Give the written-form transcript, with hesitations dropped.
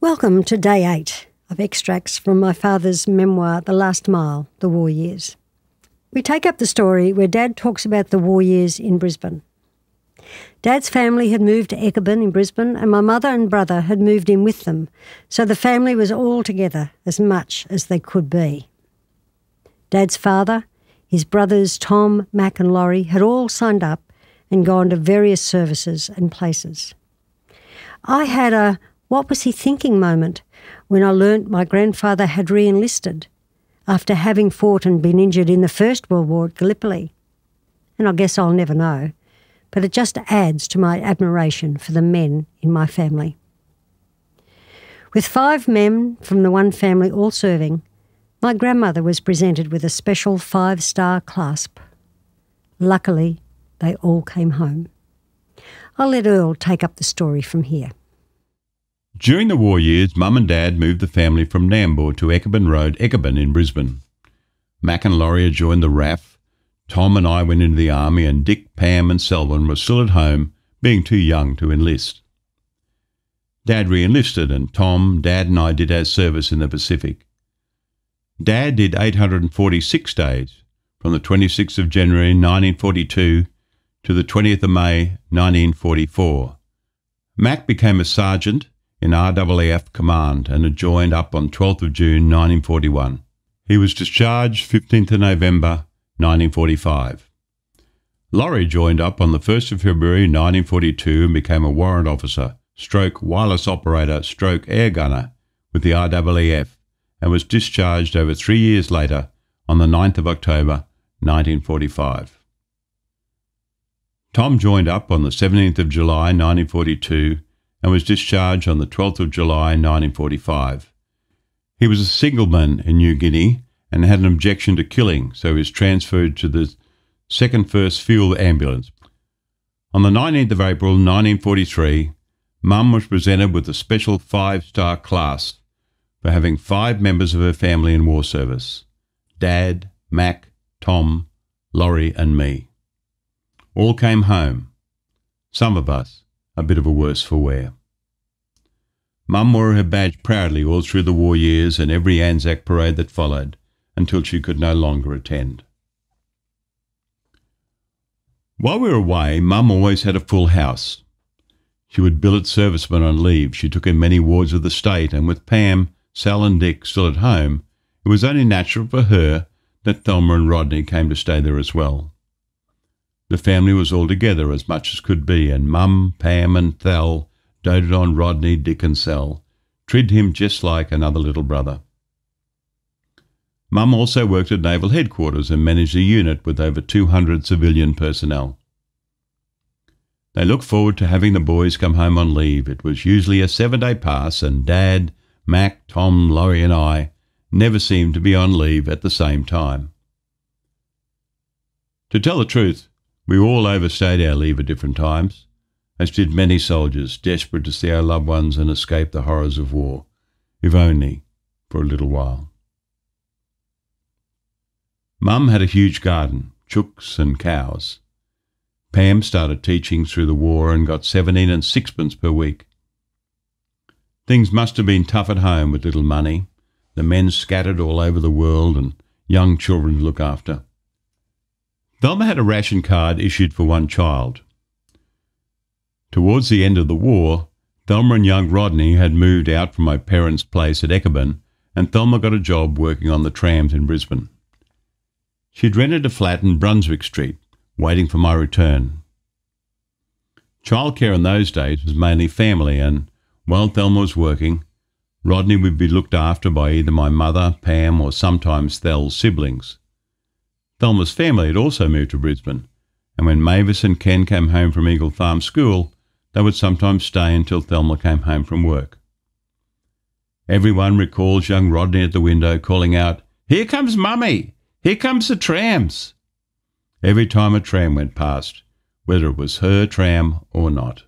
Welcome to Day 8 of extracts from my father's memoir, The Last Mile, The War Years. We take up the story where Dad talks about the war years in Brisbane. Dad's family had moved to Eckerburn in Brisbane, and my mother and brother had moved in with them, so the family was all together as much as they could be. Dad's father, his brothers Tom, Mac and Laurie had all signed up and gone to various services and places. I had a "what was he thinking" moment when I learnt my grandfather had re-enlisted after having fought and been injured in the First World War at Gallipoli. And I guess I'll never know, but it just adds to my admiration for the men in my family. With 5 men from the one family all serving, my grandmother was presented with a special 5-star clasp. Luckily, they all came home. I'll let Earl take up the story from here. During the war years, Mum and Dad moved the family from Nambour to Eckerburn Road, Eckerburn in Brisbane. Mac and Laurie had joined the RAF, Tom and I went into the army, and Dick, Pam and Selwyn were still at home, being too young to enlist. Dad re-enlisted, and Tom, Dad and I did our service in the Pacific. Dad did 846 days, from the 26th of January 1942 to the 20th of May 1944. Mac became a sergeant in RAAF Command and had joined up on 12th of June 1941. He was discharged 15th of November 1945. Laurie joined up on the 1st of February 1942 and became a warrant officer, stroke wireless operator, stroke air gunner with the RAAF, and was discharged over 3 years later on the 9th of October 1945. Tom joined up on the 17th of July 1942 and was discharged on the 12th of July 1945. He was a signalman in New Guinea and had an objection to killing, so he was transferred to the 2nd 1st Field Ambulance. On the 19th of April 1943, Mum was presented with a special 5-star class for having 5 members of her family in war service: Dad, Mac, Tom, Laurie and me. All came home, some of us a bit of a worse for wear. Mum wore her badge proudly all through the war years and every Anzac parade that followed, until she could no longer attend. While we were away, Mum always had a full house. She would billet servicemen on leave. She took in many wards of the state, and with Pam, Sal and Dick still at home, it was only natural for her that Thelma and Rodney came to stay there as well. The family was all together as much as could be, and Mum, Pam and Thal doted on Rodney, Dick and Sal, treated him just like another little brother. Mum also worked at Naval Headquarters and managed a unit with over 200 civilian personnel. They looked forward to having the boys come home on leave. It was usually a 7-day pass, and Dad, Mac, Tom, Laurie and I never seemed to be on leave at the same time. To tell the truth, we all overstayed our leave at different times, as did many soldiers, desperate to see our loved ones and escape the horrors of war, if only for a little while. Mum had a huge garden, chooks and cows. Pam started teaching through the war and got 17 and 6pence per week. Things must have been tough at home with little money, the men scattered all over the world and young children to look after. Thelma had a ration card issued for one child. Towards the end of the war, Thelma and young Rodney had moved out from my parents' place at Eckerburn, and Thelma got a job working on the trams in Brisbane. She'd rented a flat in Brunswick Street, waiting for my return. Childcare in those days was mainly family, and while Thelma was working, Rodney would be looked after by either my mother, Pam, or sometimes Thel's siblings. Thelma's family had also moved to Brisbane, and when Mavis and Ken came home from Eagle Farm School, they would sometimes stay until Thelma came home from work. Everyone recalls young Rodney at the window calling out, "Here comes Mummy! Here comes the trams!" every time a tram went past, whether it was her tram or not.